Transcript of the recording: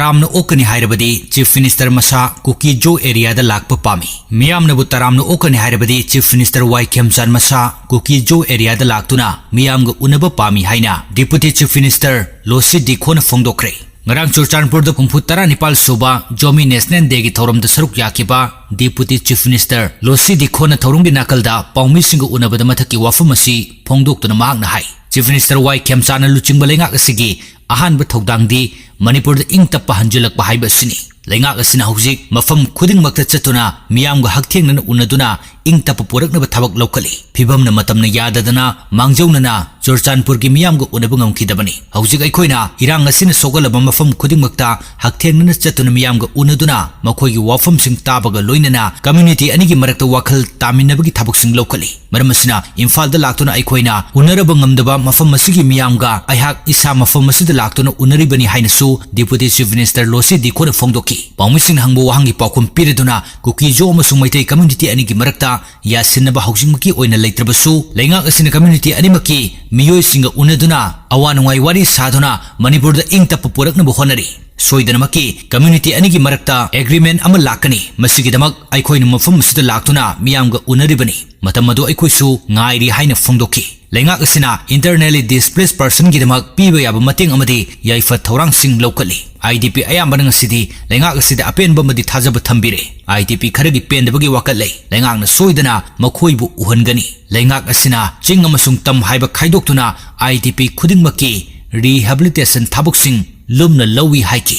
Taramna okkani hairabadi Chief Minister masa kuki jo areada lakpa pammi. Miyamnabu taramna okkani hairabadi Chief Minister Waikemchan masa kuki jo areada laktuna miyamga unaba pammi haina Deputy Chief Minister Losi Dikhona fongdokre. Ngarang Churchanpur da Pumphutara Nipal Suba Jomi National Day gi thoram da saruk yakiba Deputy Chief Minister Losi Dikhona thorung gi nakalda pawmi singu unabada mathaki wafam asi phongdoktuna mahakna hai. Chief Minister Waikemchan luchingba lenga asigi ahan ba thogdang di Manipur da ing tappa hanjulak ba haiba sini. Lenga asina hujik mafam khuding makta chatuna miyam ga haktheng na unaduna ing tappa porak na ba thabak lokali. Phibam na matam na yadadana mangjauna na Churchanpur gi miyam ga unaba ngamkhidabani. Hujik aikhoina irang asina sogalaba mafam khuding makta haktheng na chatuna miyam ga unaduna makhoi gi wafam sing tabaga loinana community ani gi marakta wakhal taminaba gi thabak sing lokali. Maram asina Imphal da laktuna aikhoina unaraba ngamdaba mafam masigi miyam ga aihak isa mafam masida laktuna unaribani hainasu Deputy Chief Minister Losi Dikhona fongdoki. Pawmising hangbo wahangi paukum piriduna kuki jo amasung maitai community ani gi marakta yasinaba housing maki oina leitrabasu lenga asina community ani maki miyoi singa unaduna awanungai wari saduna Manipur da ing tappa porakna honari. Soidanamaki community ani gi marakta agreement ama lakani masigidamak aikhoina mafam masida laktuna miyamga unaribani matam adu aikhoisu ngairi haina fongdoki. Lenga asina internally displaced person gidamak piba yaba mating amadi yaifa thorang sing locally. IDP ayambana ngasidi lenga asida apen bamadi thajaba thambire. IDP kharagi pendabagi wakalai lenga na soidana makhoibu uhangani. Lenga asina ching amasung tam haiba khaidoktuna IDP khudingmaki rehabilitation thabuk sing lumna lawi haiki.